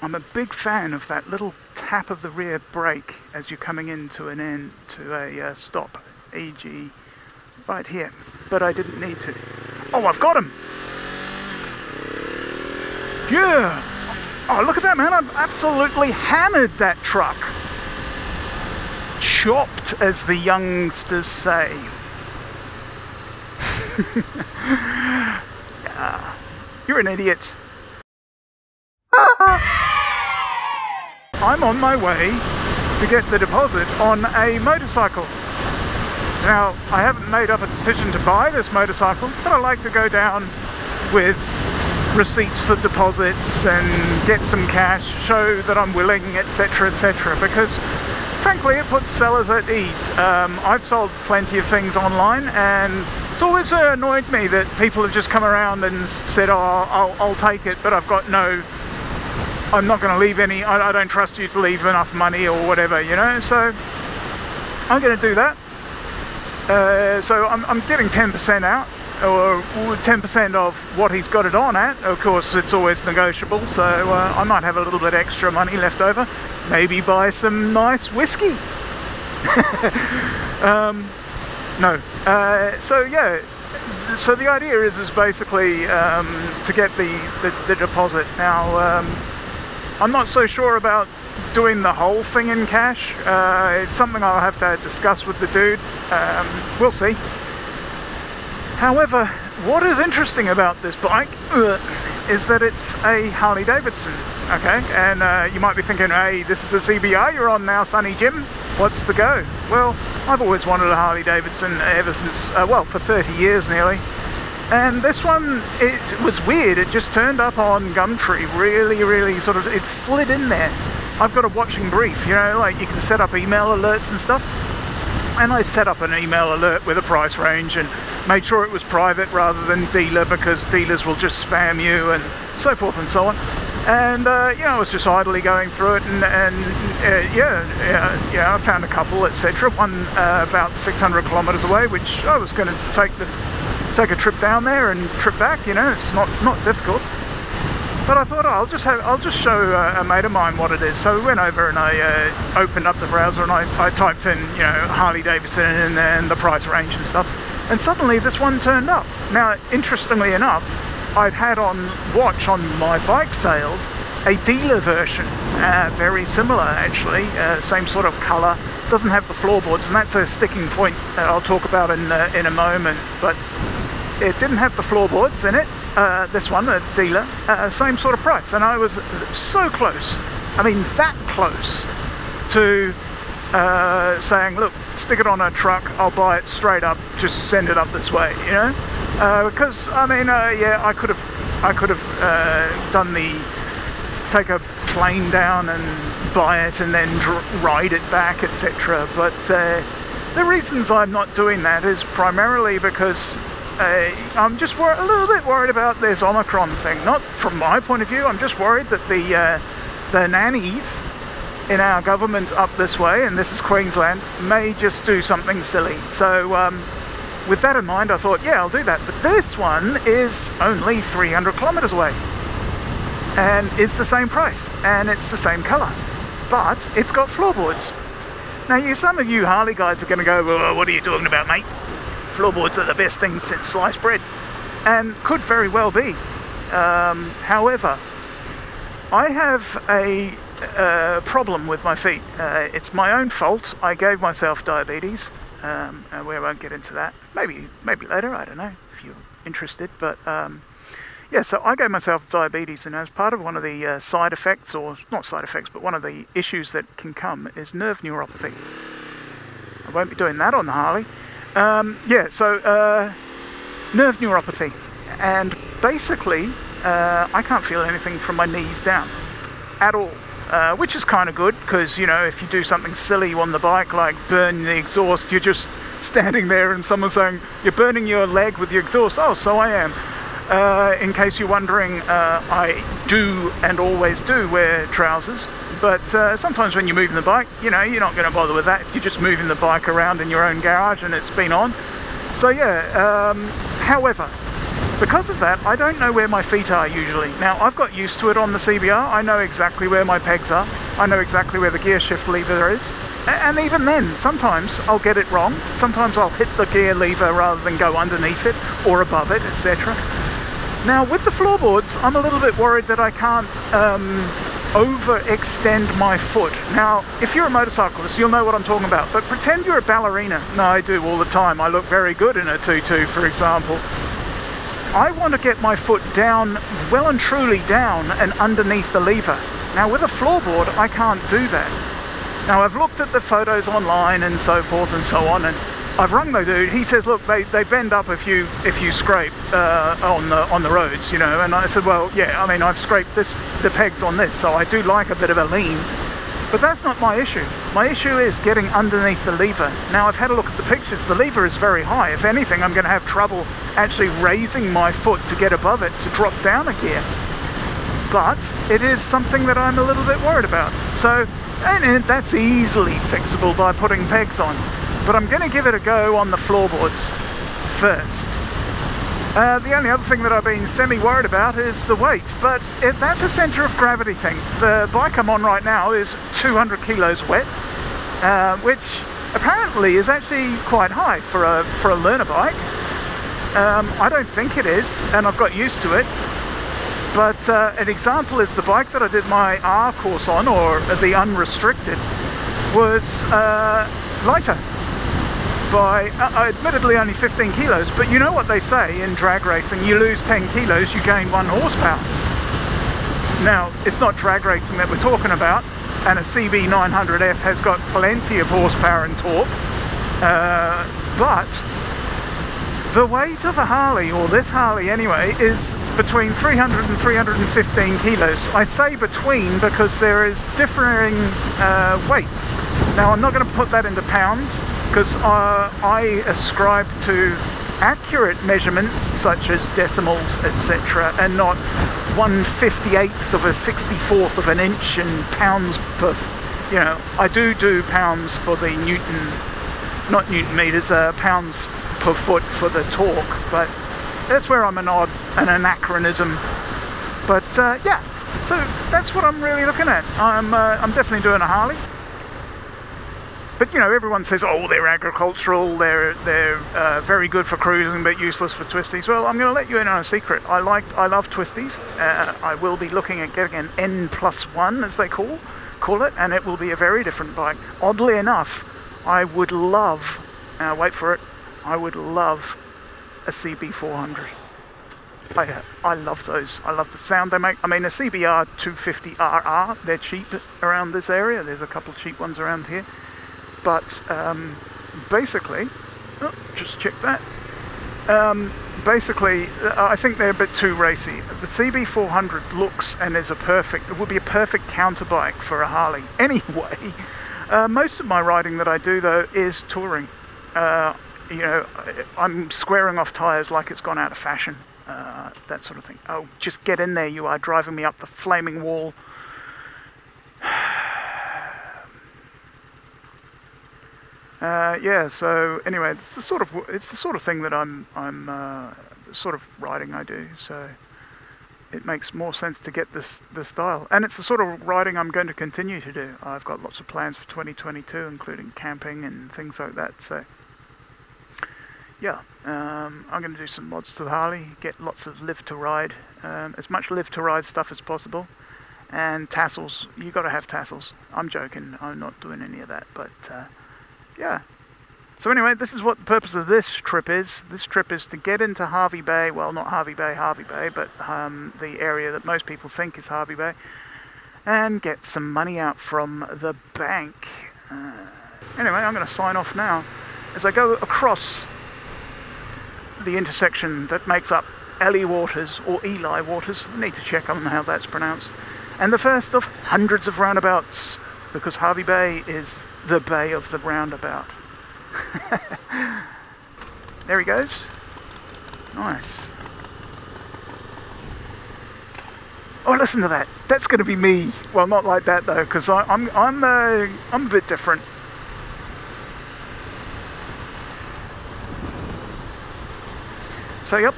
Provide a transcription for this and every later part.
I'm a big fan of that little tap of the rear brake as you're coming into a stop, e.g. right here, but I didn't need to. Oh, I've got him! Yeah! Oh, look at that, man, I've absolutely hammered that truck. Chopped, as the youngsters say. Yeah, you're an idiot. I'm on my way to get the deposit on a motorcycle. Now, I haven't made up a decision to buy this motorcycle, but I like to go down with receipts for deposits and get some cash, show that I'm willing, etc, etc, because frankly it puts sellers at ease. I've sold plenty of things online, and it's always annoyed me that people have just come around and said, oh, I'll take it, but I'm not going to leave any, I don't trust you to leave enough money or whatever, you know, so I'm going to do that. So I'm getting 10% out, or 10% of what he's got it on at. Of course, it's always negotiable, so I might have a little bit extra money left over. Maybe buy some nice whiskey. No. So yeah, so the idea is basically to get the deposit. Now, I'm not so sure about doing the whole thing in cash. It's something I'll have to discuss with the dude. We'll see. However, what is interesting about this bike is that it's a Harley Davidson, okay? And you might be thinking, hey, this is a CBR you're on now, Sonny Jim. What's the go? Well, I've always wanted a Harley Davidson ever since, well, for 30 years nearly. And this one, it was weird. It just turned up on Gumtree, really sort of, it slid in there. I've got a watching brief, you know, like you can set up email alerts and stuff. And I set up an email alert with a price range and made sure it was private rather than dealer, because dealers will just spam you and so forth and so on. And you know, I was just idly going through it, and yeah, I found a couple, etc. One about 600 kilometers away, which I was going to take a trip down there and trip back. You know, it's not difficult. But I thought, oh, I'll just show a mate of mine what it is. So we went over and I opened up the browser and I typed in, you know, Harley Davidson and the price range and stuff. And suddenly this one turned up. Now, interestingly enough, I'd had on watch on my bike sales a dealer version, very similar actually, same sort of colour, doesn't have the floorboards, and that's a sticking point I'll talk about in a moment. But it didn't have the floorboards in it. This one, a dealer, same sort of price, and I was so close, I mean that close to saying, look, stick it on a truck, I'll buy it straight up, just send it up this way, you know, because I mean, yeah, I could have done take a plane down and buy it and then ride it back, etc. But the reasons I'm not doing that is primarily because I'm just a little bit worried about this Omicron thing. Not from my point of view, I'm just worried that the nannies in our government up this way, and this is Queensland, may just do something silly. So with that in mind, I thought, yeah, I'll do that. But this one is only 300 kilometers away and it's the same price and it's the same color, but it's got floorboards. Now, some of you Harley guys are going to go, well, what are you talking about, mate? Floorboards are the best thing since sliced bread, and could very well be. However, I have a problem with my feet. It's my own fault. I gave myself diabetes. We won't get into that. Maybe later. I don't know if you're interested. But yeah, so I gave myself diabetes, and as part of one of the side effects, or not side effects, but one of the issues that can come is nerve neuropathy. I won't be doing that on the Harley. Yeah, so nerve neuropathy, and basically I can't feel anything from my knees down at all, which is kind of good, because, you know, if you do something silly on the bike like burn the exhaust, you're just standing there and someone's saying, you're burning your leg with the exhaust. Oh, so I am. In case you're wondering, I do and always do wear trousers, but sometimes when you're moving the bike, you know, you're not going to bother with that if you're just moving the bike around in your own garage and it's been on. So yeah, however, Because of that, I don't know where my feet are usually. Now, I've got used to it on the CBR. I know exactly where my pegs are. I know exactly where the gear shift lever is. And even then, sometimes I'll get it wrong. Sometimes I'll hit the gear lever rather than go underneath it or above it, etc. Now, with the floorboards, I'm a little bit worried that I can't overextend my foot. Now, if you're a motorcyclist, you'll know what I'm talking about. But pretend you're a ballerina. No, I do all the time. I look very good in a tutu, for example. I want to get my foot down, well and truly down and underneath the lever. Now with a floorboard, I can't do that. Now I've looked at the photos online and so forth and so on, and I've rung the dude. He says, look, they bend up if you scrape on the roads, you know. And I said, well, yeah, I mean, I've scraped the pegs on this, so I do like a bit of a lean. But that's not my issue. My issue is getting underneath the lever. Now I've had a look at the pictures. The lever is very high. If anything, I'm going to have trouble actually raising my foot to get above it to drop down a gear. But it is something that I'm a little bit worried about. So, and that's easily fixable by putting pegs on. But I'm going to give it a go on the floorboards first. The only other thing that I've been semi-worried about is the weight, but that's a centre of gravity thing. The bike I'm on right now is 200 kilos wet, which apparently is actually quite high for a learner bike. I don't think it is, and I've got used to it. But an example is the bike that I did my R course on, or the unrestricted, was lighter. By admittedly only 15 kilos, but you know what they say in drag racing, you lose 10 kilos, you gain 1 horsepower. Now, it's not drag racing that we're talking about, and a CB900F has got plenty of horsepower and torque, but the weight of a Harley, or this Harley anyway, is between 300 and 315 kilos. I say between because there is differing weights. Now, I'm not going to put that into pounds, because I ascribe to accurate measurements such as decimals, etc., and not 1/58th of a 64th of an inch in pounds per, you know. I do pounds for the Newton, not Newton meters, pounds per foot for the torque, but that's where I'm an anachronism. But yeah, so that's what I'm really looking at. I'm definitely doing a Harley. But you know, everyone says, oh, they're agricultural, they're very good for cruising but useless for twisties. Well, I'm going to let you in on a secret. I love twisties. I will be looking at getting an N+1, as they call it, and it will be a very different bike. Oddly enough, I would love, wait for it, I would love a CB400. I love those. I love the sound they make. I mean, a CBR 250RR, they're cheap around this area. There's a couple of cheap ones around here. But basically, just check that. Basically, I think they're a bit too racy. The CB400 looks and is it would be a perfect counter bike for a Harley. Anyway, most of my riding that I do though is touring. You know, I'm squaring off tyres like it's gone out of fashion, that sort of thing. Oh, just get in there, you are driving me up the flaming wall. Yeah, so anyway, it's the sort of thing that I'm sort of riding I do, so it makes more sense to get this style, and it's the sort of riding I'm going to continue to do. I've got lots of plans for 2022, including camping and things like that. So yeah, I'm going to do some mods to the Harley, get lots of live to ride, as much live to ride stuff as possible, and tassels. You got to have tassels. I'm joking. I'm not doing any of that, but. Yeah. So anyway, this is what the purpose of this trip is. This trip is to get into Hervey Bay. Well, not Hervey Bay, but the area that most people think is Hervey Bay, and get some money out from the bank. Anyway, I'm going to sign off now as I go across the intersection that makes up Eli Waters, or Eli Waters. I need to check on how that's pronounced. And the first of hundreds of roundabouts, because Hervey Bay is the bay of the roundabout. There he goes. Nice. Oh, listen to that. That's going to be me. Well, not like that though, because I'm a bit different. So yep.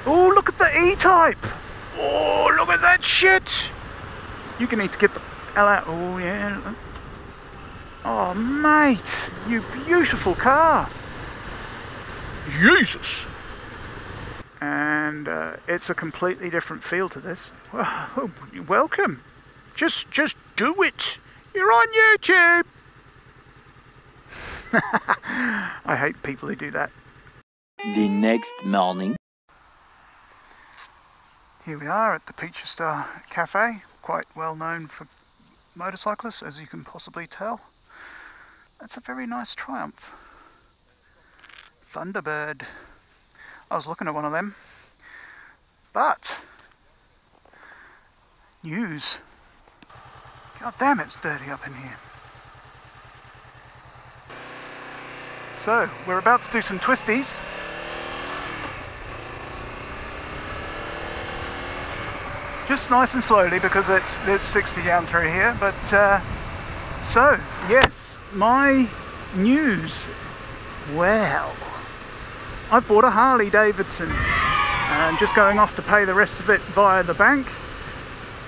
Oh, look at the E-Type. Oh, look at that shit. You're gonna need to get the hell out. Oh yeah. Oh mate, you beautiful car. Jesus. And it's a completely different feel to this. Well, you're welcome. Just do it. You're on YouTube. I hate people who do that. The next morning. Here we are at the Peachester Cafe, quite well known for motorcyclists, as you can possibly tell. That's a very nice Triumph. Thunderbird. I was looking at one of them, but news. God damn, it's dirty up in here. So, we're about to do some twisties. Just nice and slowly because there's 60 down through here. But so yes, my news. Well, I've bought a Harley Davidson. I'm just going off to pay the rest of it via the bank.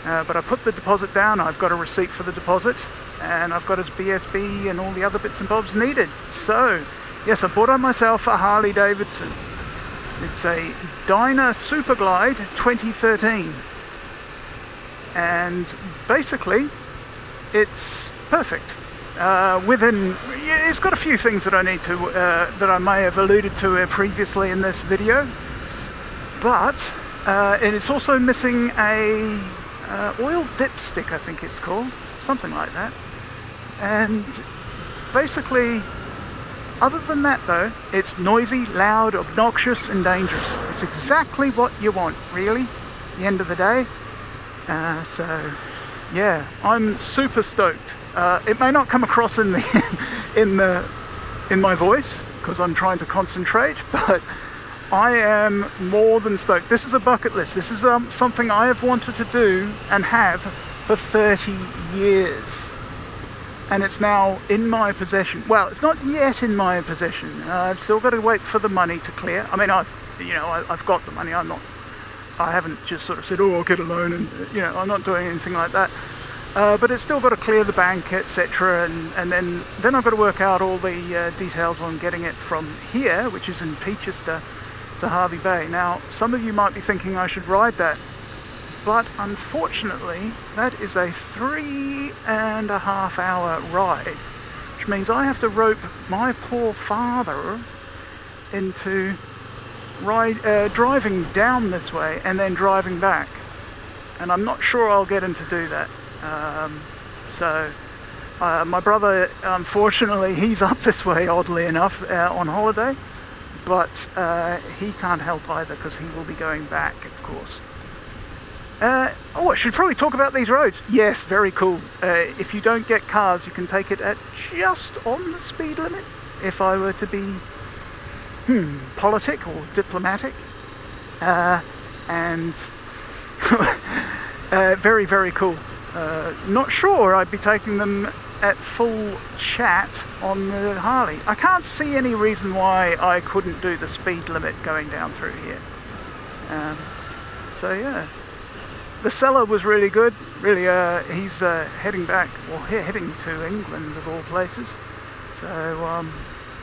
But I put the deposit down. I've got a receipt for the deposit, and I've got his BSB and all the other bits and bobs needed. So yes, I bought myself a Harley Davidson. It's a Dyna Superglide 2013. And basically, it's perfect. It's got a few things that I need to, that I may have alluded to previously in this video, but and it's also missing a oil dipstick, I think it's called, something like that. And basically, other than that though, it's noisy, loud, obnoxious, and dangerous. It's exactly what you want, really, at the end of the day. So yeah, I'm super stoked. It may not come across in the in my voice because I'm trying to concentrate, but I am more than stoked. This is a bucket list. This is something I have wanted to do and have for 30 years, and it's now in my possession. Well, it's not yet in my possession. I've still got to wait for the money to clear. I mean, I've got the money. I haven't just sort of said, oh, I'll get a loan, and I'm not doing anything like that. But it's still got to clear the bank, etc. And then I've got to work out all the details on getting it from here, which is in Peachester, to Hervey Bay. Now, some of you might be thinking I should ride that, but unfortunately, that is a 3.5 hour ride, which means I have to rope my poor father into driving down this way and then driving back, and I'm not sure I'll get him to do that. My brother, unfortunately, he's up this way, oddly enough, on holiday, but he can't help either because he will be going back, of course. I should probably talk about these roads. Yes, very cool. If you don't get cars, you can take it at just on the speed limit. If I were to be politic or diplomatic, and very, very cool. Not sure I'd be taking them at full chat on the Harley. I can't see any reason why I couldn't do the speed limit going down through here. So yeah, the seller was really good. Really, he's heading back, or heading to England of all places. So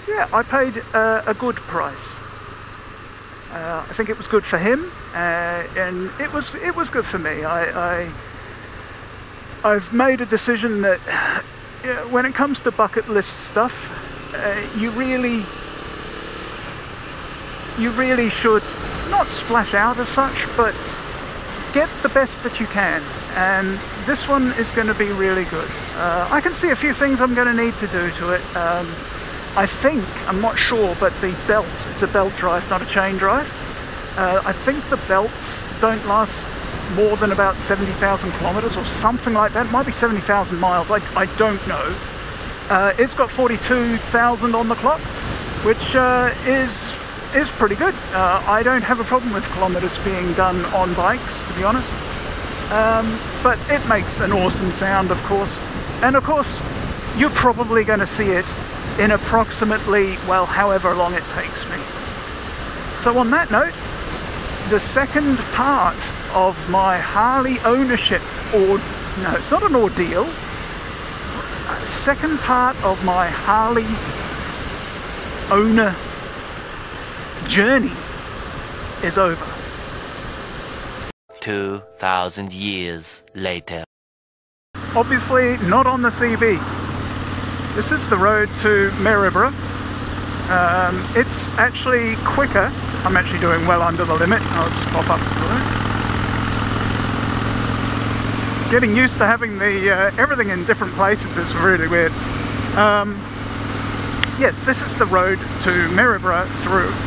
yeah, I paid a good price. I think it was good for him, and it was good for me. I've made a decision that when it comes to bucket list stuff, you really should not splash out as such, but get the best that you can. And this one is going to be really good. I can see a few things I'm going to need to do to it. I think, I'm not sure, but the belts, it's a belt drive, not a chain drive. I think the belts don't last more than about 70,000 kilometers or something like that. It might be 70,000 miles, I don't know. It's got 42,000 on the clock, which is pretty good. I don't have a problem with kilometers being done on bikes, to be honest. But it makes an awesome sound, of course. And of course, you're probably going to see it in approximately, well, however long it takes me. So on that note, the second part of my Harley ownership, or no, it's not an ordeal. Second part of my Harley owner journey is over. 2,000 years later. Obviously not on the CB. This is the road to Maryborough. It's actually quicker. I'm actually doing well under the limit. I'll just pop up the road. Getting used to having the everything in different places is really weird. Yes, this is the road to Maryborough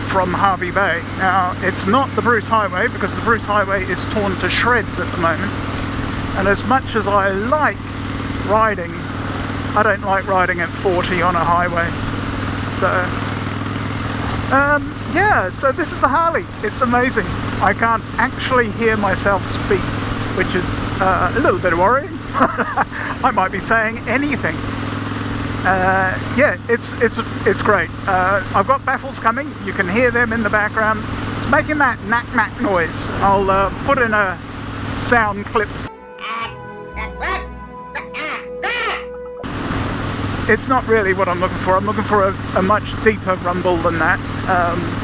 from Hervey Bay. Now, it's not the Bruce Highway because the Bruce Highway is torn to shreds at the moment. And as much as I like riding, I don't like riding at 40 on a highway. So, yeah, so this is the Harley. It's amazing. I can't actually hear myself speak, which is a little bit worrying. I might be saying anything. Yeah, it's great. I've got baffles coming. You can hear them in the background. It's making that knack noise. I'll put in a sound clip. It's not really what I'm looking for. I'm looking for a much deeper rumble than that.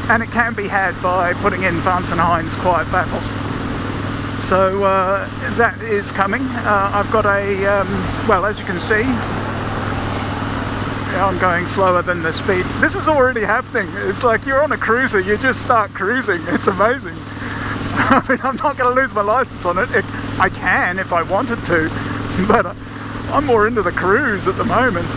And it can be had by putting in Vance and Hines quiet baffles. So that is coming. I've got a, well, as you can see, I'm going slower than the speed. This is already happening. It's like you're on a cruiser, you just start cruising. It's amazing. I mean, I'm not going to lose my license on it. I can if I wanted to, but I'm more into the cruise at the moment.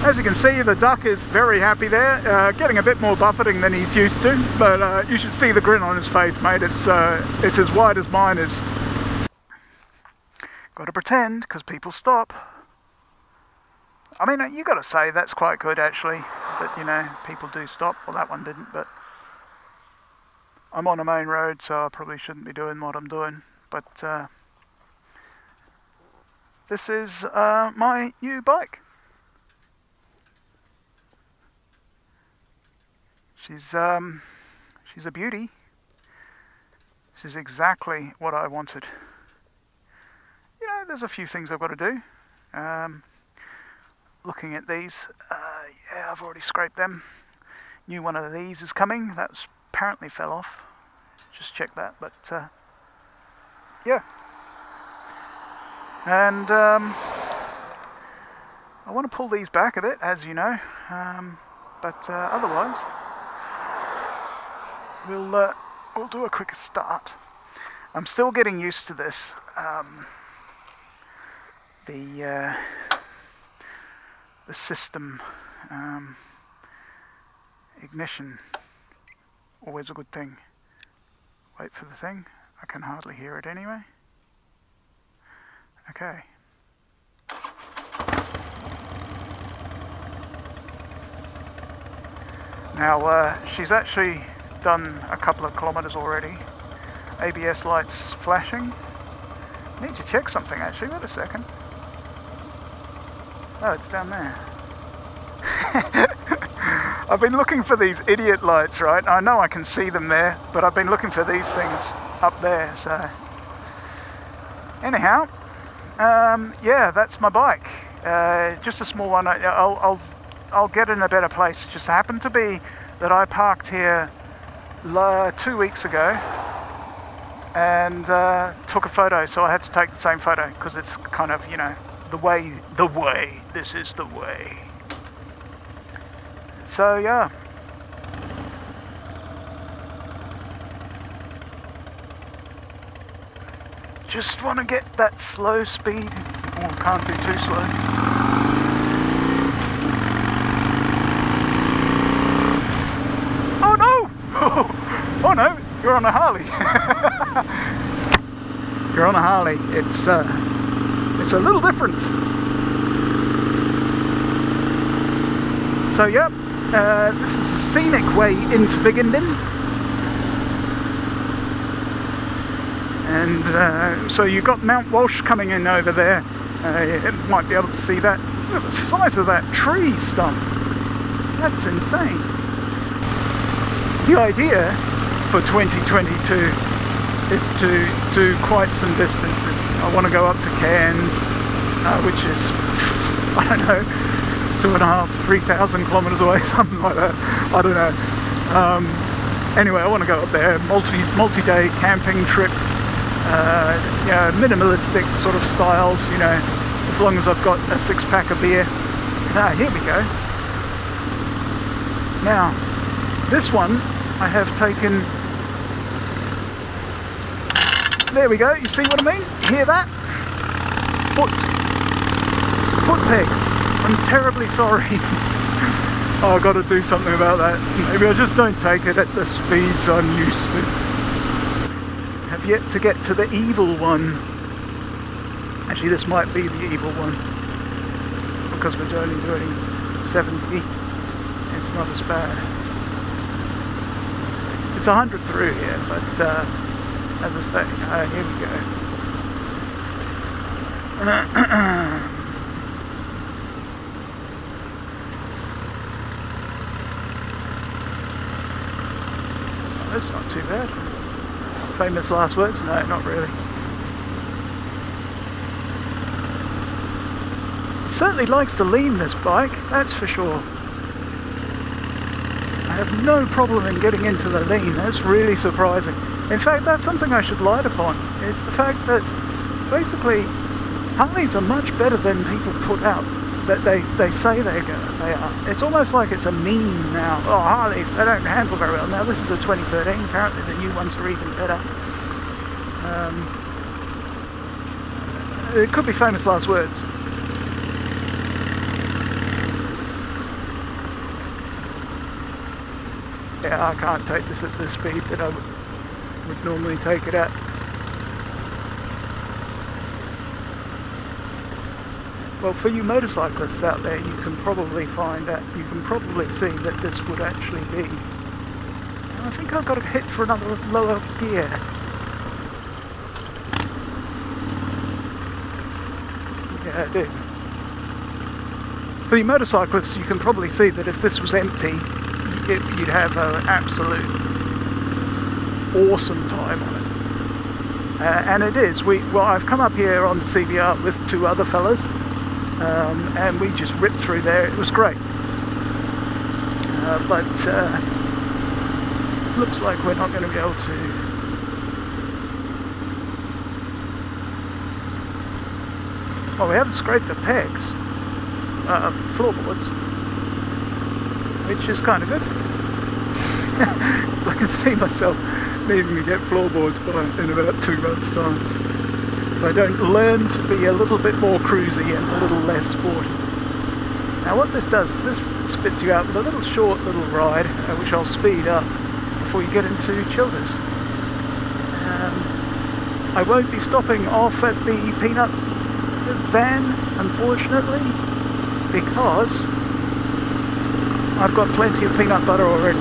As you can see, the duck is very happy there, getting a bit more buffeting than he's used to, but you should see the grin on his face, mate. It's as wide as mine is. Got to pretend, because people stop. I mean, you got to say that's quite good, actually, that, you know, people do stop. Well, that one didn't, but I'm on a main road, so I probably shouldn't be doing what I'm doing. But this is my new bike. She's a beauty. This is exactly what I wanted. You know, there's a few things I've got to do. Looking at these, yeah, I've already scraped them. New one of these is coming. That apparently fell off. Just check that, but yeah. And I want to pull these back a bit, as you know, but otherwise we'll do a quicker start. I'm still getting used to this. The system, ignition, always a good thing. Wait for the thing. I can hardly hear it anyway. Okay. Now she's actually done a couple of kilometers already. ABS lights flashing. I need to check something actually. Wait a second. Oh, it's down there. I've been looking for these idiot lights, right? I know I can see them there, but I've been looking for these things up there, so... Anyhow, yeah, that's my bike. Just a small one. I'll get in a better place. It just happened to be that I parked here 2 weeks ago and took a photo, so I had to take the same photo because it's kind of, you know, the way, this is the way. So yeah. Just want to get that slow speed. Oh, can't do too slow. Oh no! Oh no, you're on a Harley. You're on a Harley. It's a little different. So yep, this is a scenic way into Biggenden, and so you've got Mount Walsh coming in over there. You might be able to see that. Look at the size of that tree stump. That's insane. The idea for 2022 is to do quite some distances. I want to go up to Cairns, which is, I don't know, 2,500, 3,000 kilometres away, something like that. I don't know. Anyway, I want to go up there, multi-day camping trip, yeah, minimalistic sort of styles, you know, as long as I've got a 6-pack of beer. Here we go. Now, this one I have taken. There we go. You see what I mean? Hear that? Foot pegs. I'm terribly sorry. Oh, I've got to do something about that. Maybe I just don't take it at the speeds I'm used to. Have yet to get to the evil one. Actually, this might be the evil one, because we're only doing 70. It's not as bad. It's 100 through here, but as I say, here we go. That's not too bad. Famous last words? No, not really. It certainly likes to lean, this bike, that's for sure. I have no problem in getting into the lean. That's really surprising. In fact, that's something I should light upon, is the fact that basically Harleys are much better than people put out, that they say they are. It's almost like it's a meme now. Oh, Harleys, they don't handle very well. Now this is a 2013, apparently the new ones are even better. It could be famous last words. Yeah, I can't take this at the speed that I would normally take it at. Well, for you motorcyclists out there, you can probably see that this would actually be. And I think I've got to hit for another lower gear. Yeah, I do. For you motorcyclists, you can probably see that if this was empty, you'd have an absolute awesome time on it. And it is. Well, I've come up here on CBR with 2 other fellas, and we just ripped through there. It was great. But looks like we're not going to be able to. Well, we haven't scraped the pegs, floorboards, which is kind of good. So I can see myself needing to get floorboards in about 2 months' time. If I don't learn to be a little bit more cruisy and a little less sporty. Now what this does is this spits you out with a little short little ride, which I'll speed up before you get into Childers. I won't be stopping off at the peanut van, unfortunately, because I've got plenty of peanut butter already.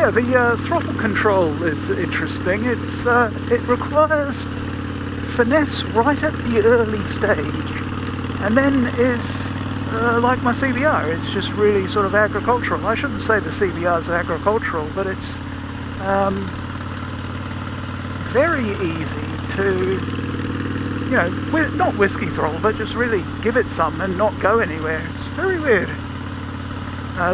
The throttle control is interesting. It requires finesse right at the early stage, and then is like my CBR. It's just really sort of agricultural. I shouldn't say the CBR is agricultural, but it's very easy to, you know, not whiskey throttle, but just really give it some and not go anywhere. It's very weird.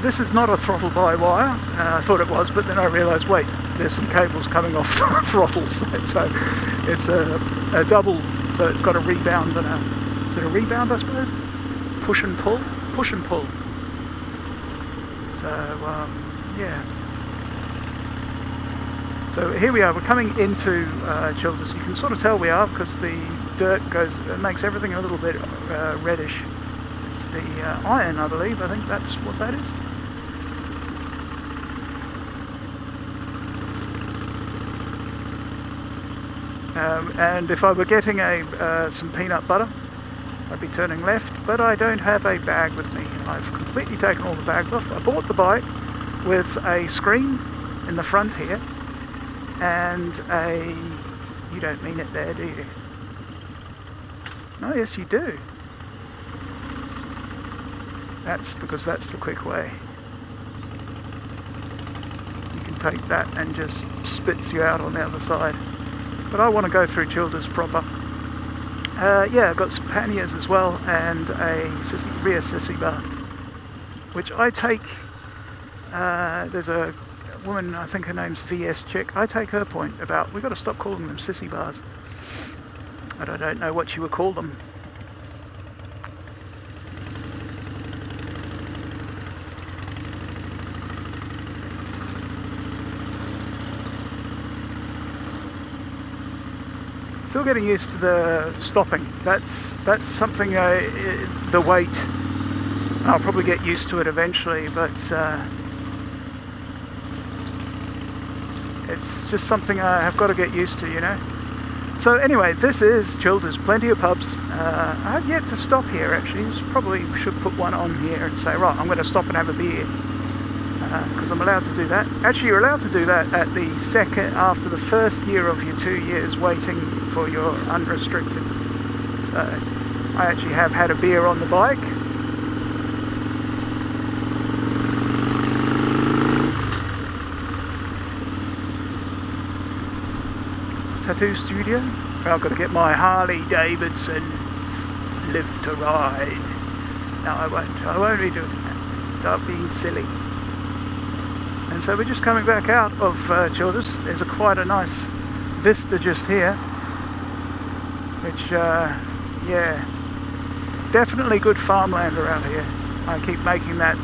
This is not a throttle by wire. I thought it was, but then I realised, wait, there's some cables coming off the throttle, so it's a double, so it's got a rebound and is it a rebound, I suppose? Push and pull? Push and pull. So, yeah. So here we are, we're coming into Childers. You can sort of tell we are because the dirt makes everything a little bit reddish. It's the iron, I believe. I think that's what that is. And if I were getting some peanut butter, I'd be turning left, but I don't have a bag with me. I've completely taken all the bags off. I bought the bike with a screen in the front here and you don't mean it there, do you? No, yes you do. That's because that's the quick way. You can take that and just spits you out on the other side. But I want to go through Childers proper. Yeah, I've got some panniers as well and a rear sissy bar, which I take. There's a woman, I think her name's VS Chick. I take her point about we've got to stop calling them sissy bars. But I don't know what she would call them. Still getting used to the stopping. That's something, the weight. I'll probably get used to it eventually, but it's just something I have got to get used to, you know. So anyway, this is Childers, plenty of pubs. I have yet to stop here actually. Probably should put one on here and say, right, I'm going to stop and have a beer. Because I'm allowed to do that. Actually, you're allowed to do that at the after the first year of your 2 years waiting for your unrestricted. So I actually have had a beer on the bike. Tattoo studio. I've got to get my Harley Davidson live to ride. No, I won't be doing that. Stop being silly. And so we're just coming back out of Childers. There's quite a nice vista just here, which, yeah, definitely good farmland around here. I keep making that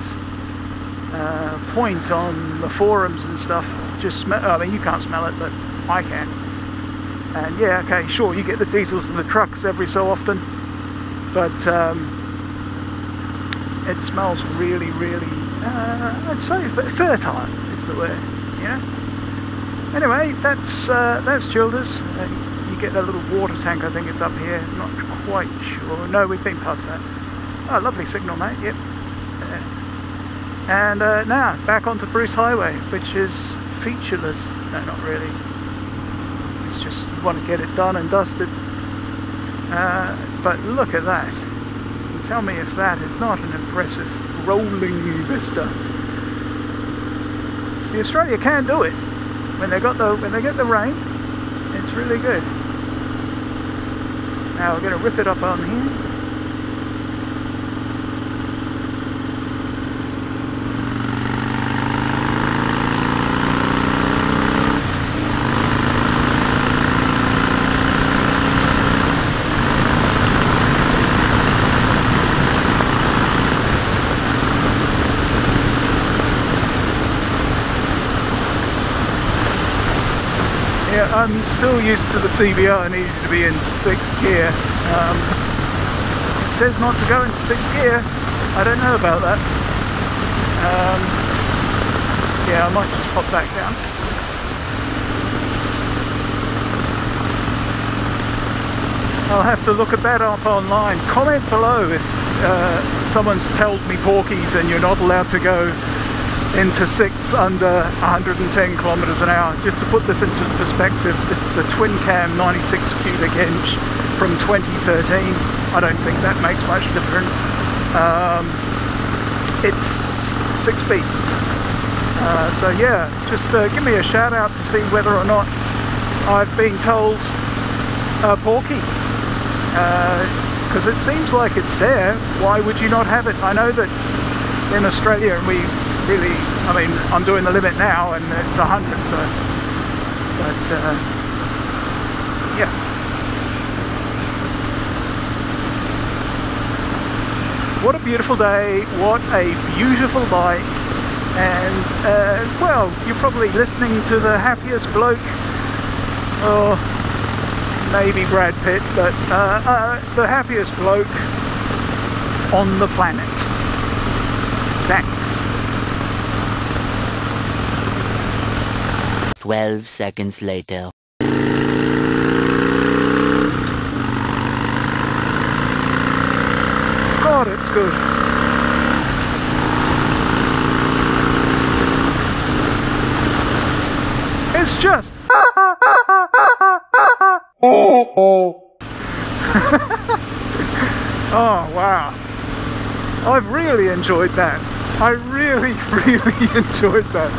point on the forums and stuff. Just smell. I mean, you can't smell it, but I can. And yeah, okay, sure, you get the diesels of the trucks every so often, but it smells really, really. I'd say fertile is the word, you know. Anyway, that's Childers. You get that little water tank, I think it's up here. Not quite sure. No, we've been past that. Oh, lovely signal, mate. Yep. And now back onto Bruce Highway, which is featureless. No, not really. It's just you want to get it done and dusted. But look at that. Tell me if that is not an impressive rolling vista. See, Australia can do it when they get the rain. It's really good. Now we're going to rip it up on here. I'm still used to the CBR. I needed to be into 6th gear. It says not to go into 6th gear. I don't know about that. Yeah, I might just pop back down. I'll have to look at that up online. Comment below if someone's told me porkies and you're not allowed to go into 6th under 110 kilometers an hour. Just to put this into perspective, this is a twin cam 96 cubic inch from 2013. I don't think that makes much difference. It's 6 speed. So yeah, just give me a shout out to see whether or not I've been told porky. Because it seems like it's there. Why would you not have it? I know that in Australia we really, I mean, I'm doing the limit now and it's 100, so, but yeah. What a beautiful day, what a beautiful bike, and well, you're probably listening to the happiest bloke, or maybe Brad Pitt, but the happiest bloke on the planet. Thanks. 12 seconds later. God, it's good. It's just... Oh, wow. I've really enjoyed that. I really, really enjoyed that.